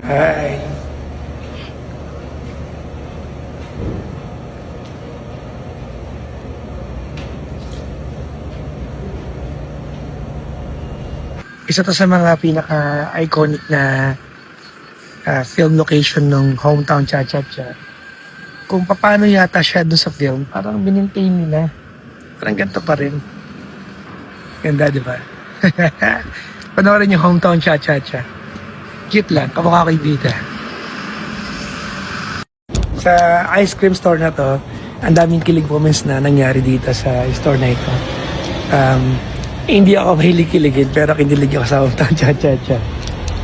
Hi. Isa to sa mga pinaka-iconic na film location ng Hometown Cha-Cha-Cha. Kung paano yata siya doon sa film, parang binintain nila. Parang ganito pa rin. Ganda, di ba? Panoorin yung Hometown Cha-Cha-Cha. Cute lang, kamukha ko Ibita. Sa ice cream store na to, ang daming kilig moments na nangyari dito sa store na ito. Hindi ako mahilig-kiligin pero kinilig ako sa Hometown Cha-Cha-Cha.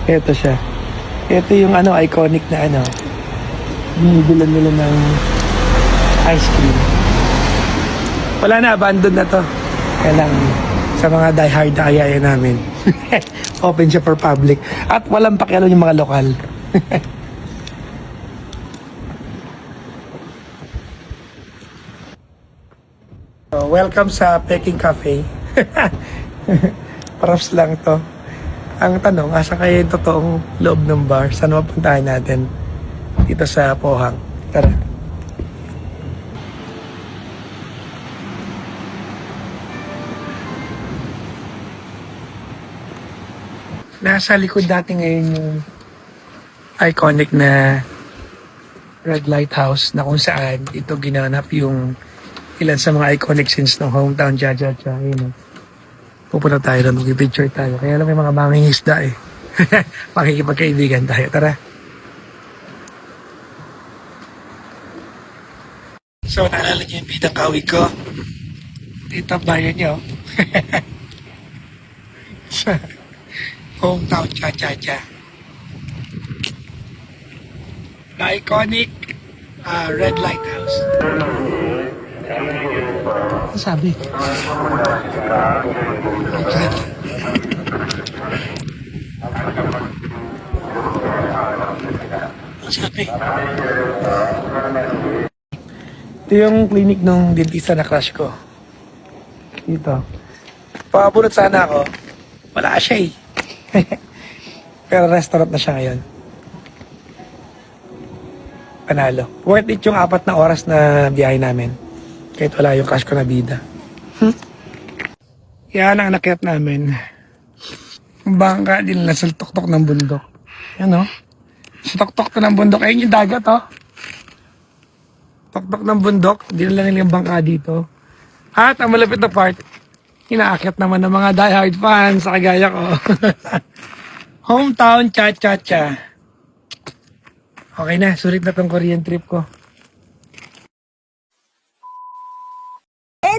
Ito siya. Ito yung iconic na binibilan nila ng ice cream. Wala na, abandon na to. Kaya lang, sa mga diehard na kayaya namin, open siya for public. At walang pakialam yung mga lokal. So, welcome sa Peking Cafe. Props lang to. Ang tanong, asa kaya yung totoong loob ng bar? Saan mapuntahan natin? Dito sa Pohang. Tara. Nasa likod natin ngayon yung iconic na Red Lighthouse na kung saan ito ginanap yung ilan sa mga iconic scenes ng Hometown Cha-Cha-Cha. Ayun, pupunta tayo doon, mag-picture tayo. Kaya lang may mga banging isda eh. Makikipagkaibigan tayo. Tara. So, naalala niyo yung bitang kawig ko? Dito ang bayan niyo. Sa Hometown Cha-Cha-Cha. The iconic Red Lighthouse. Ano sabi? Ano sabi? Ito yung clinic ng dentista na crush ko. Dito. Pakabunot sana ako. Wala siya eh. Pero restaurant na siya ngayon. Panalo. Worth it yung 4 na oras na biyahe namin. Kahit wala yung crush ko na bida. Yan ang nakyat namin. Bangka din na sa tuktok ng bundok. Yan o. Sa tuktok ng bundok. Ayun yung dagat o. Tuktok ng bundok. Dinala nila yung bangka dito. At ang malapit na part, inaakyat naman ng mga diehard fans sa kagaya ko. Hometown Cha-Cha-Cha. Okay na, sulit na tong Korean trip ko.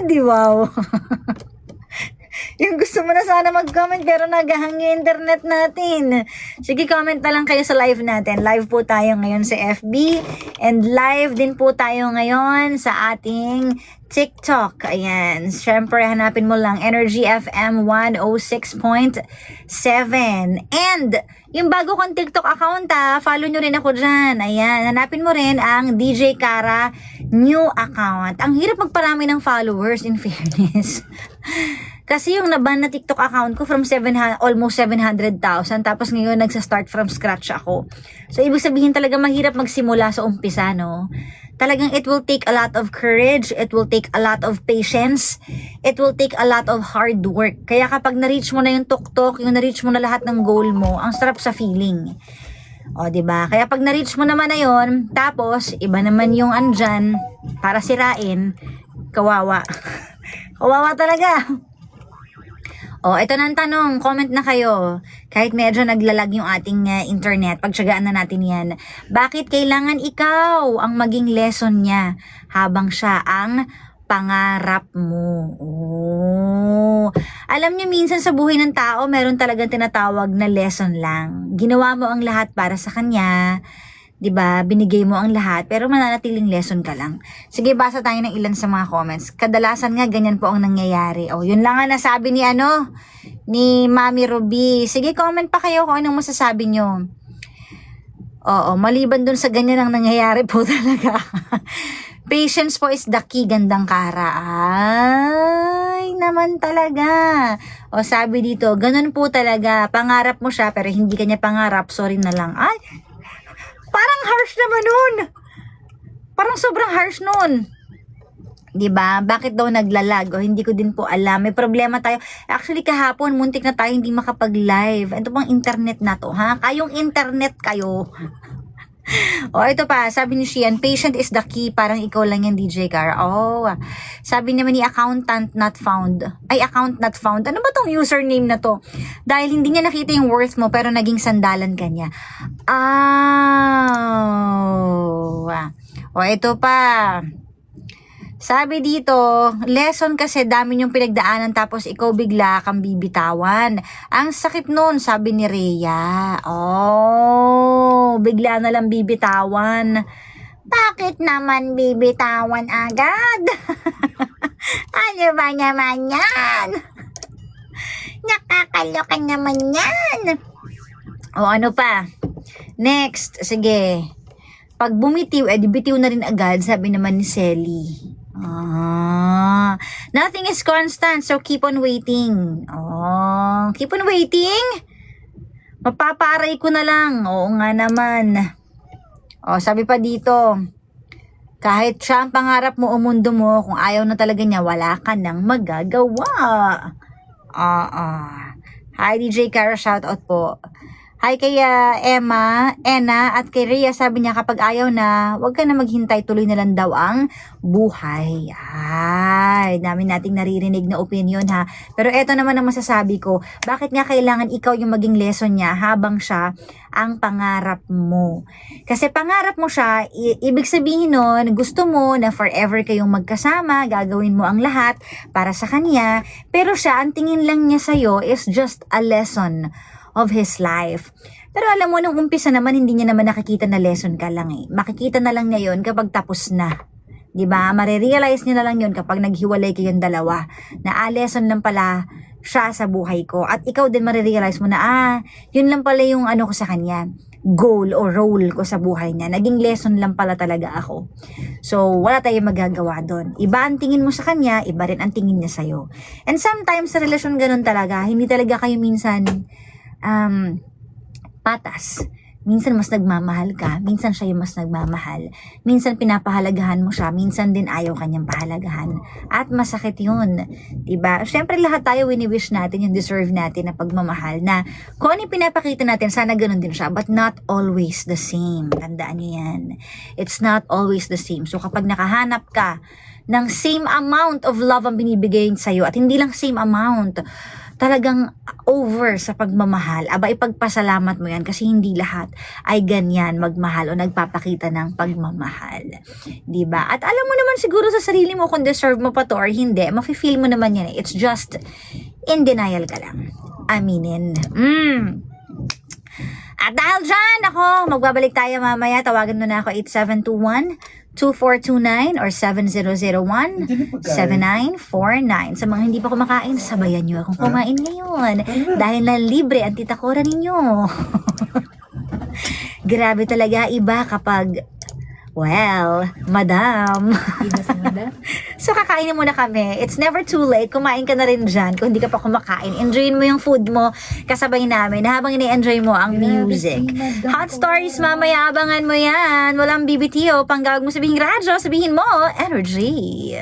Di wow. Yung gusto mo na sana mag-comment pero naghahang yung internet natin. Sige, comment na lang kayo sa live natin. Live po tayo ngayon sa FB and live din po tayo ngayon sa ating TikTok. Ayan. Siyempre, hanapin mo lang Energy FM 106.7. And yung bago kong TikTok account follow nyo rin ako dyan. Ayan. Hanapin mo rin ang DJ Kara new account. Ang hirap magparami ng followers in fairness. Kasi yung naban na TikTok account ko from almost 700,000 tapos ngayon nagsa-start from scratch ako. So ibig sabihin talaga mahirap magsimula sa umpisa, no? Talagang it will take a lot of courage, it will take a lot of patience, it will take a lot of hard work. Kaya kapag na-reach mo na yung tuktok, yung na-reach mo na lahat ng goal mo, ang sarap sa feeling. O, diba? Kaya pag na-reach mo naman na yon, tapos iba naman yung andyan para sirain, kawawa. Kawawa talaga. O, ito na ang tanong. Comment na kayo. Kahit medyo naglalag yung ating internet, pagtsagaan na natin yan. Bakit kailangan ikaw ang maging lesson niya habang siya ang pangarap mo? Oh. Alam niyo, minsan sa buhay ng tao, meron talagang tinatawag na lesson lang. Ginawa mo ang lahat para sa kanya, 'di ba? Binigay mo ang lahat pero mananatiling lesson ka lang. Sige, basa tayo ng ilan sa mga comments. Kadalasan nga ganyan po ang nangyayari. Oh, yun lang ang nasabi ni Mami Ruby. Sige, comment pa kayo kung anong masasabi nyo. Oo, maliban dun sa ganyan ang nangyayari po talaga. Patience po is the key, gandang Kara. Ay, naman talaga. O, sabi dito, ganun po talaga. Pangarap mo siya pero hindi kanya pangarap. Sorry na lang. Ay, Parang harsh naman nun. Parang sobrang harsh nun. 'Di ba? Bakit daw naglalag? O hindi ko din po alam. May problema tayo. Actually kahapon muntik na tayo hindi makapag-live. Ito bang internet na to, ha? Kayong internet kayo. O ito pa, sabi ni Shian, patient is the key. Parang ikaw lang yan, DJ Car. Oh, sabi naman ni accountant not found. Ay, account not found. Ano ba tong username na to? Dahil hindi niya nakita yung worth mo pero naging sandalan ka niya. Oh. O ito pa. Sabi dito, lesson kasi dami yung pinagdaanan tapos ikaw bigla kang bibitawan. Ang sakit nun, sabi ni Rhea. Oh, bigla na lang bibitawan. Bakit naman bibitawan agad? Ano ba naman yan? Nakakaloka naman yan. O ano pa? Next, sige. Pag bumitiw, bitiw na rin agad, sabi naman ni Selly. Nothing is constant, so keep on waiting. Oh, keep on waiting? Mapaparay ko na lang. Oo nga naman. Oh, sabi pa dito, kahit siya ang pangarap mo o mundo mo, kung ayaw na talaga niya, wala ka nang magagawa. Hi DJ Cara, shoutout po. Hi kay Emma, Ena, at kay Rhea, sabi niya kapag ayaw na, wag ka na maghintay, tuloy na lang daw ang buhay. Ay, dami nating naririnig na opinion ha. Pero eto naman ang masasabi ko, bakit nga kailangan ikaw yung maging lesson niya habang siya ang pangarap mo? Kasi pangarap mo siya, ibig sabihin nun, gusto mo na forever kayong magkasama, gagawin mo ang lahat para sa kanya, pero siya, ang tingin lang niya sa'yo is just a lesson of his life. Pero alam mo, nung umpisa naman, hindi niya naman nakikita na lesson ka lang eh. Makikita na lang niya yun kapag tapos na. Diba? Marirealize niya na lang yun kapag naghiwalay kayong dalawa. Na lesson lang pala siya sa buhay ko. At ikaw din marirealize mo na, yun lang pala yung ano ko sa kanya. Goal o role ko sa buhay niya. Naging lesson lang pala talaga ako. So, wala tayong magagawa doon. Iba ang tingin mo sa kanya, iba rin ang tingin niya sa'yo. And sometimes sa relasyon ganun talaga, hindi talaga kayo minsan patas. Minsan mas nagmamahal ka, minsan siya yung mas nagmamahal. Minsan pinapahalagahan mo siya, minsan din ayaw kanyang pahalagahan. At masakit yun. Diba? Siyempre lahat tayo wini-wish natin yung deserve natin na pagmamahal na kung ano yung pinapakita natin, sana ganun din siya. But not always the same. Tandaan niyo yan. It's not always the same. So kapag nakahanap ka ng same amount of love ang binibigay sa'yo at hindi lang same amount, talagang over sa pagmamahal, aba ipagpasalamat mo yan kasi hindi lahat ay ganyan magmahal o nagpapakita ng pagmamahal. Diba? At alam mo naman siguro sa sarili mo kung deserve mo pa to or hindi, mafe-feel mo naman yan. It's just in denial ka lang. Aminin. At dahil dyan, ako, magbabalik tayo mamaya. Tawagan mo na ako 8721-2429 or 7001-7949. Sa mga hindi pa kumakain, sabayan nyo akong kumain ngayon. Dahil na libre ang titakora ninyo. Grabe talaga, iba kapag, well, madam. Iba si madam. So, kakainin muna kami. It's never too late. Kumain ka na rin dyan. Kung hindi ka pa kumakain, enjoyin mo yung food mo kasabay namin habang ini-enjoy mo ang music. Hot stories mamaya, abangan mo yan. Walang BBTO. Panggawag mo sabihin radyo, sabihin mo energy.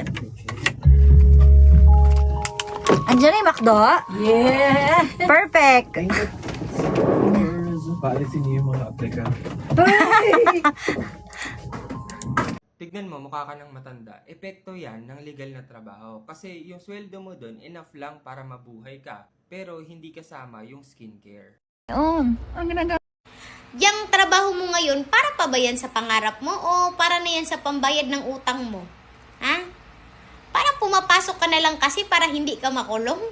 Andiyan na yung McDo? Yeah! Perfect. Paalisin niyo yung mga aplikant. Tignan mo, mukha ka ng matanda. Epekto yan ng legal na trabaho. Kasi yung sweldo mo doon, enough lang para mabuhay ka. Pero hindi kasama yung skincare. Ang ginagawa. Yang trabaho mo ngayon, para pa ba yan sa pangarap mo o para na yan sa pambayad ng utang mo? Ha? Para pumapasok ka na lang kasi para hindi ka makulong?